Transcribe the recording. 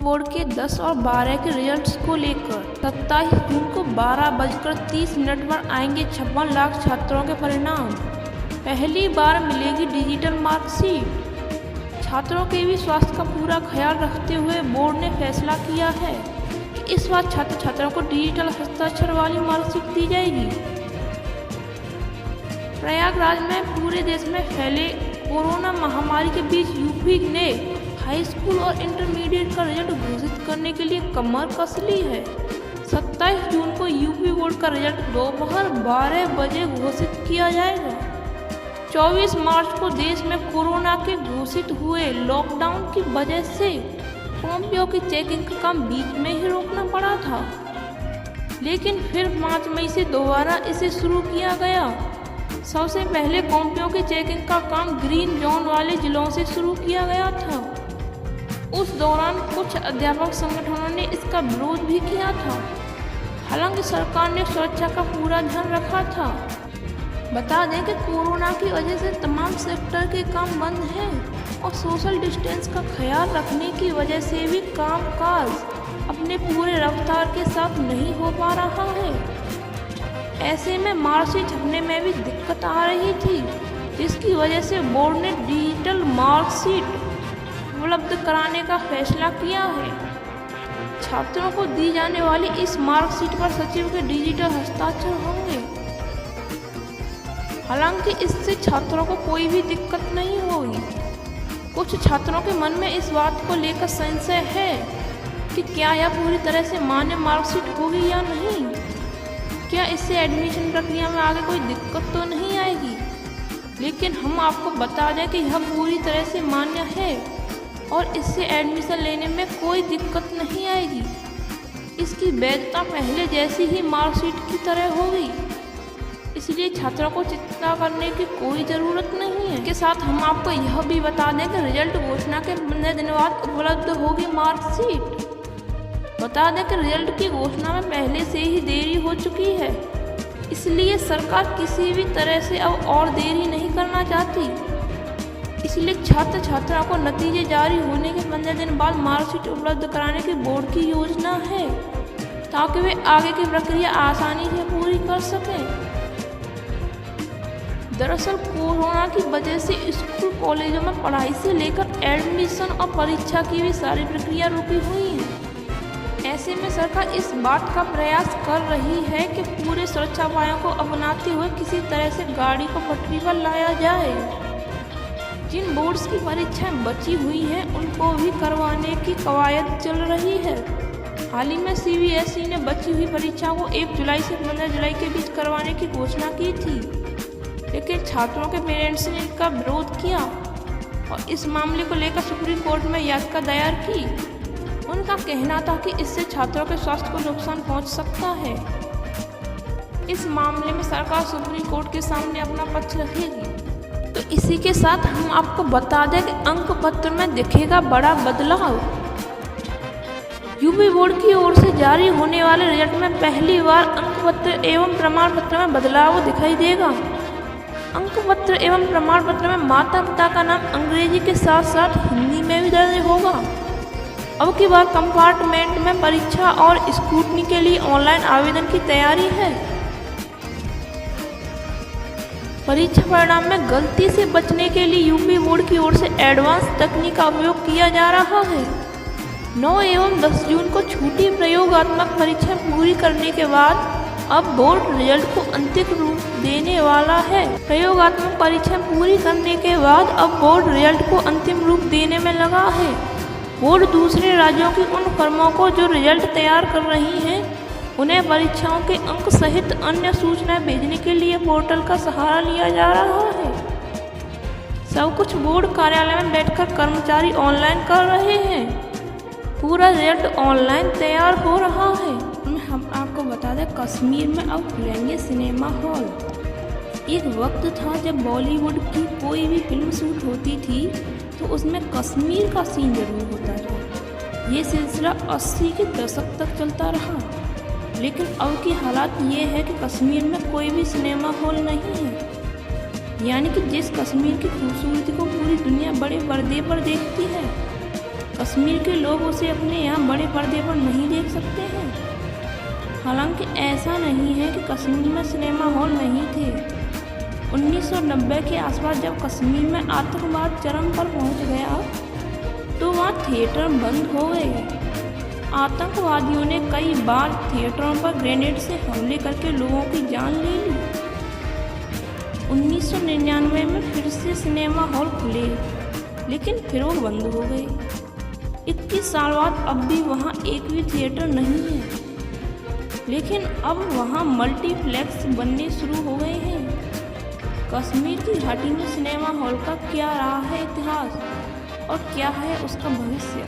Board के 10 और 12 के रिजल्ट्स को लेकर 27 जून को 12:30 पर आएंगे 56 लाख छात्रों के परिणाम। पहली बार मिलेगी डिजिटल मार्कशीट। छात्रों के भी स्वास्थ्य का पूरा ख्याल रखते हुए बोर्ड ने फैसला किया है कि इस बार छात्र छात्राओं को डिजिटल हस्ताक्षर वाली मार्कशीट दी जाएगी। प्रयागराज में पूरे देश में फैले कोरोना महामारी के बीच यूपी ने हाई स्कूल और इंटरमीडिएट का रिजल्ट घोषित करने के लिए कमर कस ली है। 27 जून को यूपी बोर्ड का रिजल्ट दोपहर 12 बजे घोषित किया जाएगा। 24 मार्च को देश में कोरोना के घोषित हुए लॉकडाउन की वजह से कॉपियों की चेकिंग का काम बीच में ही रोकना पड़ा था, लेकिन फिर 5 मई से दोबारा इसे शुरू किया गया। सबसे पहले कॉपियों की चेकिंग का काम ग्रीन जोन वाले जिलों से शुरू किया गया था। उस दौरान कुछ अध्यापक संगठनों ने इसका विरोध भी किया था। हालांकि सरकार ने सुरक्षा का पूरा ध्यान रखा था। बता दें कि कोरोना की वजह से तमाम सेक्टर के काम बंद हैं और सोशल डिस्टेंस का ख्याल रखने की वजह से भी कामकाज अपने पूरे रफ्तार के साथ नहीं हो पा रहा है। ऐसे में मार्कशीट छपने में भी दिक्कत आ रही थी, जिसकी वजह से बोर्ड ने डिजिटल मार्कशीट उपलब्ध कराने का फैसला किया है। छात्रों को दी जाने वाली इस मार्कशीट पर सचिव के डिजिटल हस्ताक्षर होंगे। हालांकि इससे छात्रों को कोई भी दिक्कत नहीं होगी। कुछ छात्रों के मन में इस बात को लेकर संशय है कि क्या यह पूरी तरह से मान्य मार्कशीट होगी या नहीं। क्या इससे एडमिशन प्रक्रिया में आगे कोई दिक्कत तो नहीं आएगी। लेकिन हम आपको बता दें कि यह पूरी तरह से मान्य है और इससे एडमिशन लेने में कोई दिक्कत नहीं आएगी। इसकी वैधता पहले जैसी ही मार्कशीट की तरह होगी, इसलिए छात्रों को चिंता करने की कोई ज़रूरत नहीं है। इसके साथ हम आपको यह भी बता दें कि रिजल्ट घोषणा के 15 दिन बाद उपलब्ध होगी मार्कशीट। बता दें कि रिजल्ट की घोषणा में पहले से ही देरी हो चुकी है, इसलिए सरकार किसी भी तरह से अब और देरी नहीं करना चाहती। इसलिए छात्र छात्राओं को नतीजे जारी होने के 15 दिन बाद मार्कशीट उपलब्ध कराने की बोर्ड की योजना है, ताकि वे आगे की प्रक्रिया आसानी से पूरी कर सकें। दरअसल कोरोना की वजह से स्कूल कॉलेजों में पढ़ाई से लेकर एडमिशन और परीक्षा की भी सारी प्रक्रिया रुकी हुई है। ऐसे में सरकार इस बात का प्रयास कर रही है कि पूरे सुरक्षा उपायों को अपनाते हुए किसी तरह से गाड़ी को पटरी पर लाया जाए। जिन बोर्ड्स की परीक्षाएं बची हुई हैं उनको भी करवाने की कवायद चल रही है। हाल ही में सीबीएसई ने बची हुई परीक्षाओं को 1 जुलाई से 15 जुलाई के बीच करवाने की घोषणा की थी, लेकिन छात्रों के पेरेंट्स ने इसका विरोध किया और इस मामले को लेकर सुप्रीम कोर्ट में याचिका दायर की। उनका कहना था कि इससे छात्रों के स्वास्थ्य को नुकसान पहुंच सकता है। इस मामले में सरकार सुप्रीम कोर्ट के सामने अपना पक्ष रखेगी। तो इसी के साथ हम आपको बता दें कि अंक पत्र में दिखेगा बड़ा बदलाव। यूपी बोर्ड की ओर से जारी होने वाले रिजल्ट में पहली बार अंक पत्र एवं प्रमाण पत्र में बदलाव दिखाई देगा। अंक पत्र एवं प्रमाण पत्र में माता पिता का नाम अंग्रेजी के साथ साथ हिंदी में भी दर्ज होगा। अब की बार कंपार्टमेंट में परीक्षा और स्क्रूटनी के लिए ऑनलाइन आवेदन की तैयारी है। परीक्षा परिणाम में गलती से बचने के लिए यूपी बोर्ड की ओर से एडवांस तकनीक का उपयोग किया जा रहा है। 9 एवं 10 जून को छूटी प्रयोगात्मक परीक्षा पूरी करने के बाद अब बोर्ड रिजल्ट को अंतिम रूप देने वाला है। प्रयोगात्मक परीक्षा पूरी करने के बाद अब बोर्ड रिजल्ट को अंतिम रूप देने में लगा है। बोर्ड दूसरे राज्यों की उन फर्मों को जो रिजल्ट तैयार कर रही हैं, उन्हें परीक्षाओं के अंक सहित अन्य सूचनाएं भेजने के लिए पोर्टल का सहारा लिया जा रहा है। सब कुछ बोर्ड कार्यालय में बैठकर कर्मचारी ऑनलाइन कर रहे हैं। पूरा रिजल्ट ऑनलाइन तैयार हो रहा है। हम आपको बता दें, कश्मीर में अब खुलेंगे सिनेमा हॉल। एक वक्त था जब बॉलीवुड की कोई भी फिल्म शूट होती थी तो उसमें कश्मीर का सीन जरूर होता था। ये सिलसिला 80 के दशक तक चलता रहा, लेकिन अब की हालात ये है कि कश्मीर में कोई भी सिनेमा हॉल नहीं है। यानी कि जिस कश्मीर की खूबसूरती को पूरी दुनिया बड़े पर्दे पर देखती है, कश्मीर के लोग उसे अपने यहाँ बड़े पर्दे पर नहीं देख सकते हैं। हालांकि ऐसा नहीं है कि कश्मीर में सिनेमा हॉल नहीं थे। 1990 के आसपास जब कश्मीर में आतंकवाद चरम पर पहुंच गया तो वहाँ थिएटर बंद हो गए। आतंकवादियों ने कई बार थिएटरों पर ग्रेनेड से हमले करके लोगों की जान ले ली। 1999 में फिर से सिनेमा हॉल खुले, लेकिन फिर वो बंद हो गए। 21 साल बाद अब भी वहाँ एक भी थिएटर नहीं है, लेकिन अब वहाँ मल्टीप्लेक्स बनने शुरू हो गए हैं। कश्मीर की घाटी में सिनेमा हॉल का क्या रहा है इतिहास और क्या है उसका भविष्य।